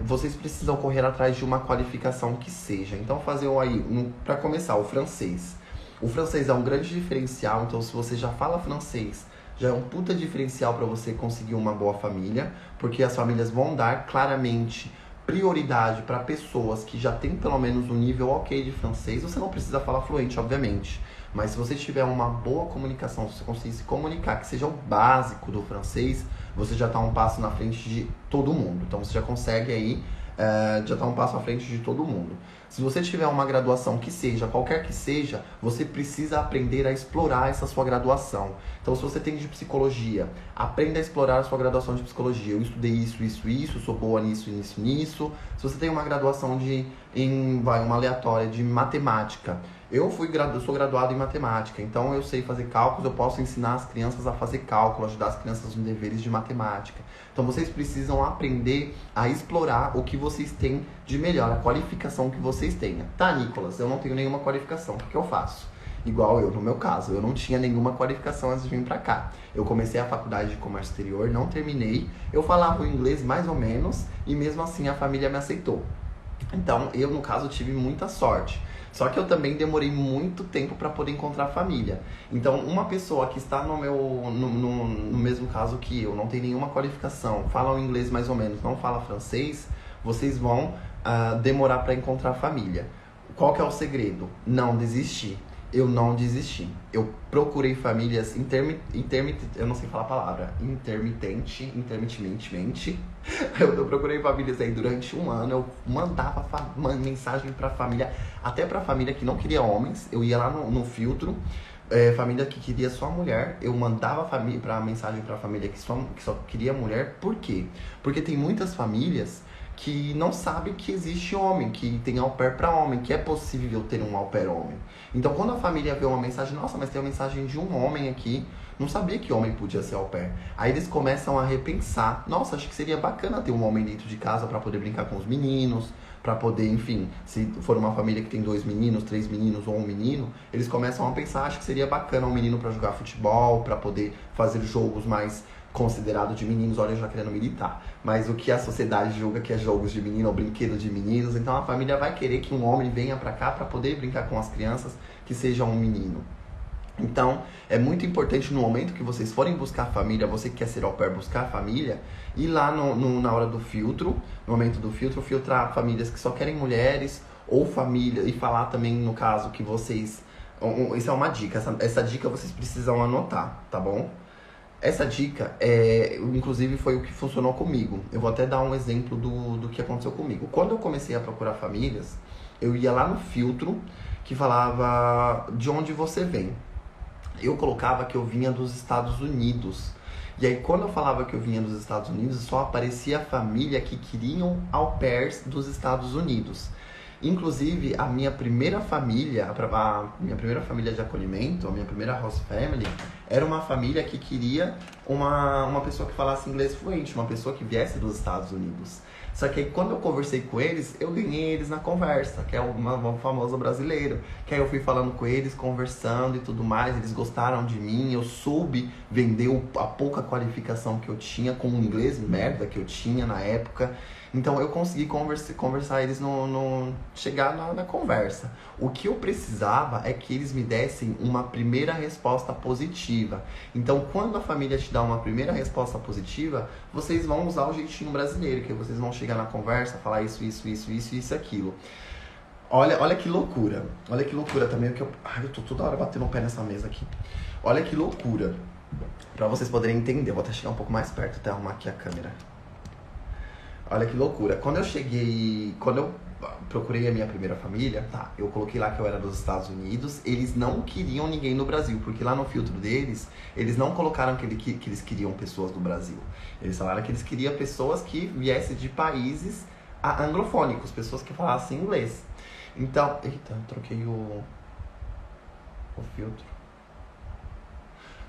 vocês precisam correr atrás de uma qualificação que seja. Então, fazer aí, para começar, o francês. O francês é um grande diferencial, então se você já fala francês, já é um puta diferencial para você conseguir uma boa família, porque as famílias vão dar claramente prioridade para pessoas que já têm pelo menos um nível ok de francês. Você não precisa falar fluente, obviamente, mas se você tiver uma boa comunicação, se você conseguir se comunicar, que seja o básico do francês, você já está um passo na frente de todo mundo. Então você já consegue aí, já está um passo à frente de todo mundo. Se você tiver uma graduação que seja, qualquer que seja, você precisa aprender a explorar essa sua graduação. Então, se você tem de psicologia, aprenda a explorar a sua graduação de psicologia. Eu estudei isso, sou boa nisso. Se você tem uma graduação uma aleatória de matemática, eu sou graduado em matemática, então eu sei fazer cálculos, eu posso ensinar as crianças a fazer cálculo, ajudar as crianças nos deveres de matemática. Então vocês precisam aprender a explorar o que vocês têm de melhor, a qualificação que vocês tenham. Tá, Nicolas, eu não tenho nenhuma qualificação, o que eu faço? igual eu, no meu caso, eu não tinha nenhuma qualificação antes de vir pra cá. Eu comecei a faculdade de comércio exterior, não terminei, eu falava o inglês mais ou menos e mesmo assim a família me aceitou. Então, eu, no caso, tive muita sorte. Só que eu também demorei muito tempo para poder encontrar família. Então, uma pessoa que está no mesmo caso que eu, não tem nenhuma qualificação, fala o inglês mais ou menos, não fala francês, vocês vão demorar para encontrar família. Qual que é o segredo? Não desistir. Eu não desisti. Eu procurei famílias eu não sei falar a palavra, intermitentemente. Eu procurei famílias aí durante um ano. Eu mandava mensagem pra família, até pra família que não queria homens. Eu ia lá no filtro, família que queria só mulher. Eu mandava mensagem pra família que só queria mulher. Por quê? Porque tem muitas famílias que não sabe que existe homem, que tem au pair para homem, que é possível ter um au pair homem. Então, quando a família vê uma mensagem, nossa, mas tem uma mensagem de um homem aqui, não sabia que homem podia ser au pair. Aí eles começam a repensar, nossa, acho que seria bacana ter um homem dentro de casa para poder brincar com os meninos, para poder, enfim, se for uma família que tem 2 meninos, 3 meninos ou um menino, eles começam a pensar, acho que seria bacana um menino para jogar futebol, para poder fazer jogos mais considerado de meninos, olha, eu já querendo militar. Mas o que a sociedade julga que é jogos de menino ou brinquedo de meninos, então a família vai querer que um homem venha pra cá pra poder brincar com as crianças que seja um menino. Então, é muito importante no momento que vocês forem buscar família, você que quer ser au pair, buscar família, ir lá na hora do filtro, no momento do filtro, filtrar famílias que só querem mulheres ou família, e falar também, no caso, que vocês... Isso é uma dica, essa dica vocês precisam anotar, tá bom? Essa dica, inclusive, foi o que funcionou comigo. Eu vou até dar um exemplo do que aconteceu comigo. Quando eu comecei a procurar famílias, eu ia lá no filtro que falava de onde você vem. Eu colocava que eu vinha dos Estados Unidos. E aí, quando eu falava que eu vinha dos Estados Unidos, só aparecia a família que queriam au pairs dos Estados Unidos. Inclusive, a minha primeira família de acolhimento, a minha primeira host family, era uma família que queria uma pessoa que falasse inglês fluente, uma pessoa que viesse dos Estados Unidos. Só que aí, quando eu conversei com eles, eu ganhei eles na conversa, que é o famoso brasileiro. Que aí eu fui falando com eles, conversando e tudo mais, eles gostaram de mim, eu soube vender a pouca qualificação que eu tinha com o inglês merda que eu tinha na época. Então eu consegui conversar eles chegar na conversa. O que eu precisava é que eles me dessem uma primeira resposta positiva. Então, quando a família te dá uma primeira resposta positiva, vocês vão usar o jeitinho brasileiro, que vocês vão chegar na conversa, falar isso, aquilo. Olha que loucura. Olha que loucura também. Eu tô toda hora batendo o pé nessa mesa aqui. Olha que loucura. Pra vocês poderem entender. Vou até chegar um pouco mais perto, até arrumar aqui a câmera. Olha que loucura. Quando eu procurei a minha primeira família, tá, eu coloquei lá que eu era dos Estados Unidos, eles não queriam ninguém no Brasil, porque lá no filtro deles, eles não colocaram que eles queriam pessoas do Brasil. Eles falaram que eles queriam pessoas que viessem de países anglofônicos, pessoas que falassem inglês. Então, eita, eu troquei o filtro.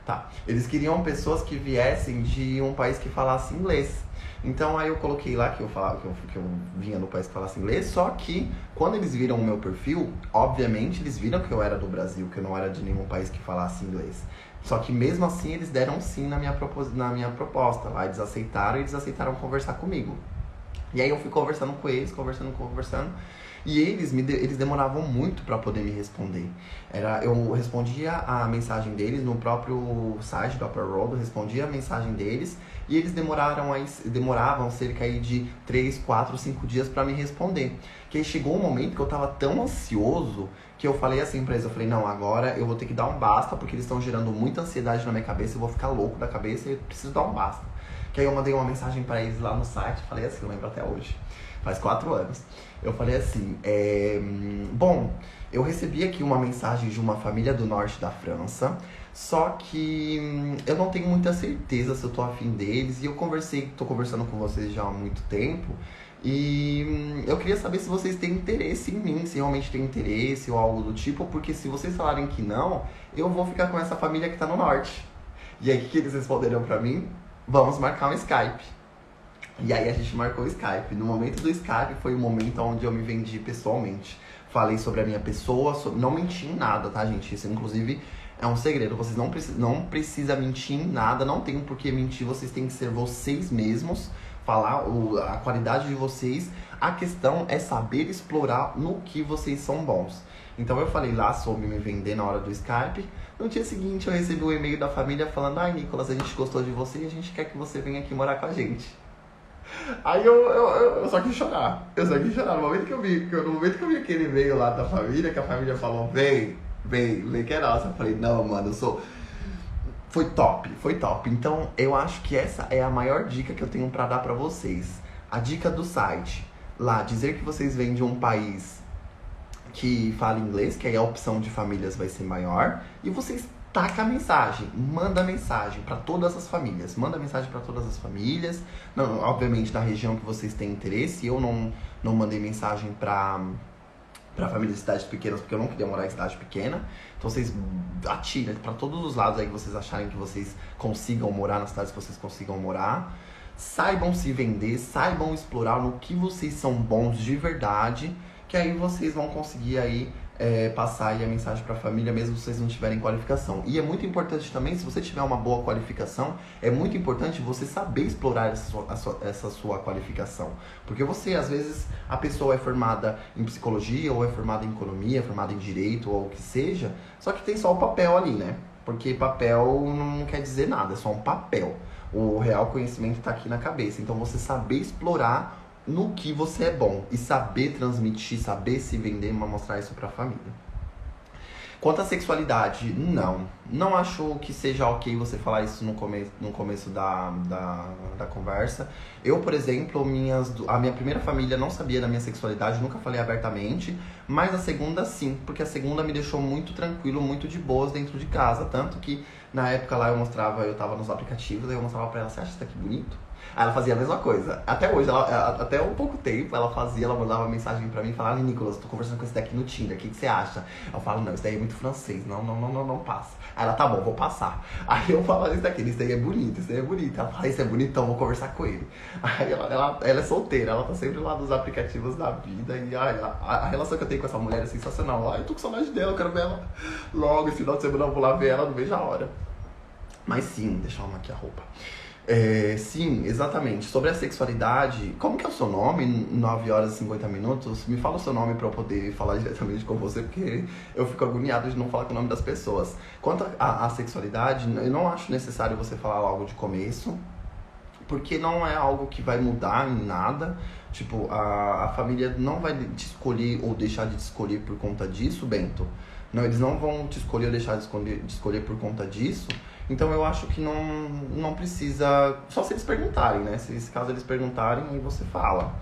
Tá, eles queriam pessoas que viessem de um país que falasse inglês. Então aí eu coloquei lá que eu vinha do país que falasse inglês, só que quando eles viram o meu perfil, obviamente eles viram que eu era do Brasil, que eu não era de nenhum país que falasse inglês. Só que mesmo assim eles deram sim na minha proposta. Lá eles aceitaram conversar comigo. E aí eu fui conversando com eles, conversando. E eles demoravam muito para poder me responder. Eu respondia a mensagem deles no próprio site do Upper Road, eu respondia a mensagem deles e eles demoravam cerca aí de 3, 4, 5 dias para me responder. Que aí chegou um momento que eu tava tão ansioso que eu falei assim pra eles, eu falei, não, agora eu vou ter que dar um basta, porque eles estão gerando muita ansiedade na minha cabeça, eu vou ficar louco da cabeça e eu preciso dar um basta. Que aí eu mandei uma mensagem pra eles lá no site, falei assim, eu lembro até hoje, faz 4 anos. Eu falei assim, bom, eu recebi aqui uma mensagem de uma família do norte da França, só que eu não tenho muita certeza se eu tô afim deles, e tô conversando com vocês já há muito tempo, e eu queria saber se vocês têm interesse em mim, se realmente tem interesse ou algo do tipo, porque se vocês falarem que não, eu vou ficar com essa família que tá no norte. E aí o que eles responderam pra mim? Vamos marcar um Skype. E aí a gente marcou o Skype. No momento do Skype foi o momento onde eu me vendi pessoalmente. falei sobre a minha pessoa, não menti em nada, tá, gente? Isso, inclusive, é um segredo. Vocês não precisam mentir em nada, não tem por que mentir, vocês têm que ser vocês mesmos, falar a qualidade de vocês. A questão é saber explorar no que vocês são bons. Então eu falei lá sobre me vender na hora do Skype. No dia seguinte eu recebi um e-mail da família falando: ai, Nicolas, a gente gostou de você e a gente quer que você venha aqui morar com a gente. Aí eu só quis chorar. Eu só quis chorar. No momento que eu vi aquele e-mail lá da família, que a família falou: vem que é nossa. Eu falei: não, mano, eu sou... Foi top. Então eu acho que essa é a maior dica que eu tenho pra dar pra vocês. A dica do site. Lá, dizer que vocês vêm de um país que fala inglês, que aí a opção de famílias vai ser maior. E vocês taca a mensagem, manda mensagem para todas as famílias. Manda mensagem para todas as famílias. Não, obviamente na região que vocês têm interesse. Eu não mandei mensagem para famílias de cidades pequenas, porque eu não queria morar em cidade pequena. Então vocês atiram para todos os lados aí que vocês acharem que vocês consigam morar, nas cidades que vocês consigam morar. Saibam se vender, saibam explorar no que vocês são bons de verdade, que aí vocês vão conseguir aí passar aí a mensagem para a família, mesmo se vocês não tiverem qualificação. E é muito importante também, se você tiver uma boa qualificação, é muito importante você saber explorar essa sua qualificação. Porque você, às vezes, a pessoa é formada em psicologia, ou é formada em economia, é formada em direito, ou o que seja, só que tem só o papel ali, né? Porque papel não quer dizer nada, é só um papel. O real conhecimento está aqui na cabeça. Então você saber explorar no que você é bom e saber transmitir, saber se vender, mostrar isso pra família. Quanto à sexualidade, não acho que seja ok você falar isso no começo da conversa. Eu, por exemplo, a minha primeira família não sabia da minha sexualidade, nunca falei abertamente, mas a segunda sim, porque a segunda me deixou muito tranquilo, muito de boas dentro de casa, tanto que na época lá eu tava nos aplicativos, aí eu mostrava pra ela: você acha isso aqui bonito? Aí ela fazia a mesma coisa. Até hoje, até um pouco tempo, ela mandava mensagem pra mim e falava: Nicolas, tô conversando com esse daqui no Tinder, o que você acha? Eu falo: não, isso daí é muito francês, não passa. Aí ela: tá bom, vou passar. Aí eu falo: isso daí é bonito, isso daí é bonito. Ela fala: isso é bonito, então vou conversar com ele. Aí ela é solteira, ela tá sempre lá nos aplicativos da vida. E a relação que eu tenho com essa mulher é sensacional. Ai, eu tô com saudade dela, eu quero ver ela logo. Esse final de semana eu vou lá ver ela, não vejo a hora. Mas sim, deixa eu arrumar aqui a roupa. Sim, exatamente. Sobre a sexualidade, como que é o seu nome? 9 horas e 50 minutos. Me fala o seu nome pra eu poder falar diretamente com você, porque eu fico agoniado de não falar com o nome das pessoas. Quanto à sexualidade, eu não acho necessário você falar logo de começo, porque não é algo que vai mudar em nada. Tipo, a família não vai te escolher ou deixar de te escolher por conta disso, Bento. Não, eles não vão te escolher ou deixar de escolher por conta disso. Então eu acho que não precisa, só se eles perguntarem, né? Se caso eles perguntarem, aí você fala.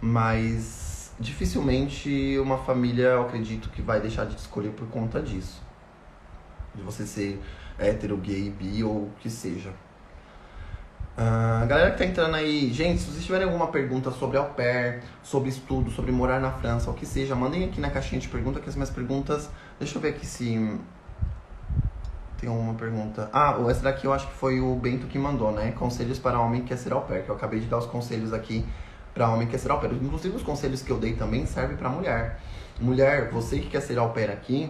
Mas dificilmente uma família, eu acredito, que vai deixar de te escolher por conta disso. De você ser hétero, gay, bi ou o que seja. Galera que tá entrando aí, gente, se vocês tiverem alguma pergunta sobre au pair, sobre estudo, sobre morar na França, ou o que seja, mandem aqui na caixinha de pergunta, que as minhas perguntas... Deixa eu ver aqui se... Tem uma pergunta. Essa daqui eu acho que foi o Bento que mandou, né? Conselhos para homem que quer ser au pair. Que eu acabei de dar os conselhos aqui para homem que quer ser au pair. Inclusive os conselhos que eu dei também servem para mulher. Mulher, você que quer ser au pair aqui,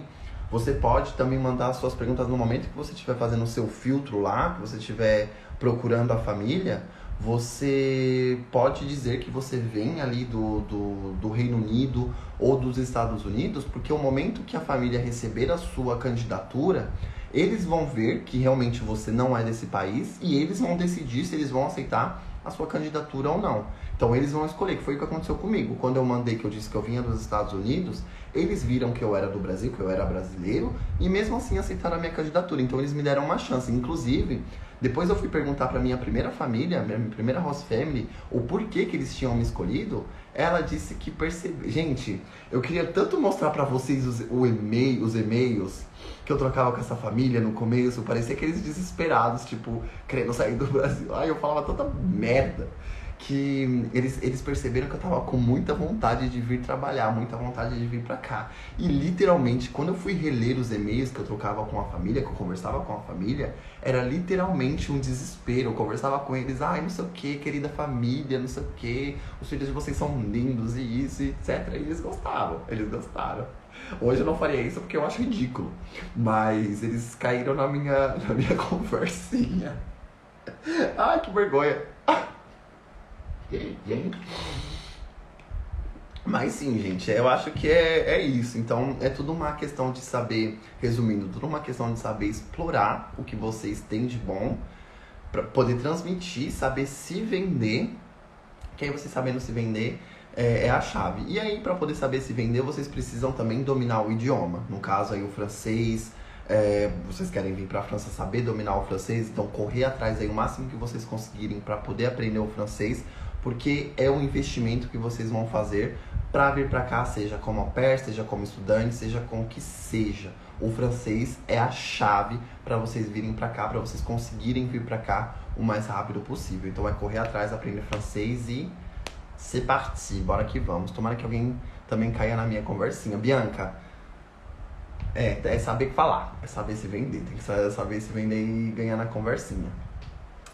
você pode também mandar suas perguntas no momento que você estiver fazendo o seu filtro lá, que você estiver procurando a família. Você pode dizer que você vem ali do Reino Unido ou dos Estados Unidos, porque o momento que a família receber a sua candidatura, eles vão ver que realmente você não é desse país e eles vão decidir se eles vão aceitar a sua candidatura ou não. Então eles vão escolher, que foi o que aconteceu comigo. Quando eu mandei, que eu disse que eu vinha dos Estados Unidos, eles viram que eu era do Brasil, que eu era brasileiro, e mesmo assim aceitaram a minha candidatura. Então eles me deram uma chance. Inclusive, depois eu fui perguntar pra minha primeira família, minha primeira host family, o porquê que eles tinham me escolhido. Ela disse que percebeu. Gente, eu queria tanto mostrar pra vocês os e-mails que eu trocava com essa família no começo. Parecia aqueles desesperados, tipo, querendo sair do Brasil. Ai, eu falava tanta merda que eles perceberam que eu tava com muita vontade de vir trabalhar, muita vontade de vir pra cá. E literalmente, quando eu fui reler os e-mails que eu trocava com a família, que eu conversava com a família, era literalmente um desespero. Eu conversava com eles, ai, não sei o que, querida família, não sei o que, os filhos de vocês são lindos e isso, etc. E eles gostaram. Hoje eu não faria isso porque eu acho ridículo, mas eles caíram na minha conversinha. Ai, que vergonha. Mas sim, gente, eu acho que é isso. Então é tudo uma questão de saber, resumindo, tudo uma questão de saber explorar o que vocês têm de bom pra poder transmitir, saber se vender. Que aí vocês sabendo se vender é a chave. E aí, pra poder saber se vender, vocês precisam também dominar o idioma. No caso aí o francês. Vocês querem vir pra França saber dominar o francês, então correr atrás aí o máximo que vocês conseguirem para poder aprender o francês, porque é um investimento que vocês vão fazer para vir para cá, seja como au pair, seja como estudante, seja com o que seja. O francês é a chave para vocês virem para cá, para vocês conseguirem vir para cá o mais rápido possível. Então é correr atrás, aprender francês e c'est parti, bora que vamos. Tomara que alguém também caia na minha conversinha. Bianca, é saber falar, é saber se vender, tem que saber se vender e ganhar na conversinha.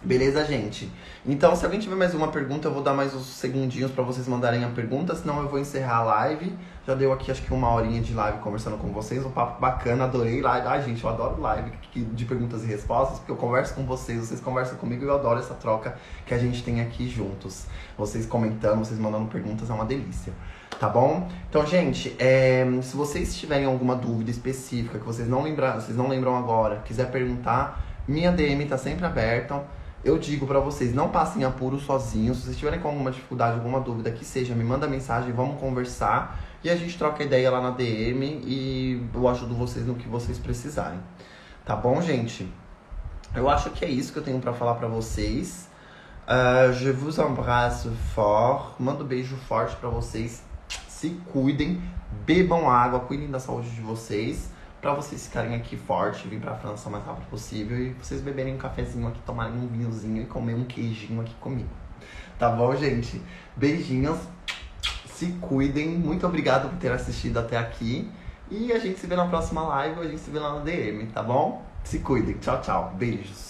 Beleza, gente? Então, se alguém tiver mais uma pergunta, eu vou dar mais uns segundinhos pra vocês mandarem a pergunta, senão eu vou encerrar a live. Já deu aqui, acho que 1 horinha de live conversando com vocês, um papo bacana, adorei live. Ai, gente, eu adoro live de perguntas e respostas, porque eu converso com vocês conversam comigo e eu adoro essa troca que a gente tem aqui juntos. Vocês comentando, vocês mandando perguntas, é uma delícia. Tá bom? Então, gente, se vocês tiverem alguma dúvida específica que vocês não lembram agora, quiser perguntar, minha DM tá sempre aberta. Eu digo pra vocês, não passem apuro sozinhos. Se vocês tiverem com alguma dificuldade, alguma dúvida que seja, me manda mensagem, vamos conversar. E a gente troca ideia lá na DM e eu ajudo vocês no que vocês precisarem. Tá bom, gente? Eu acho que é isso que eu tenho pra falar pra vocês. Je vous embrasse fort. Mando um beijo forte pra vocês. Se cuidem, bebam água, cuidem da saúde de vocês, pra vocês ficarem aqui forte, vir pra França o mais rápido possível e vocês beberem um cafezinho aqui, tomarem um vinhozinho e comer um queijinho aqui comigo. Tá bom, gente? Beijinhos, se cuidem, muito obrigado por ter assistido até aqui e a gente se vê na próxima live ou a gente se vê lá no DM, tá bom? Se cuidem, tchau, tchau, beijos.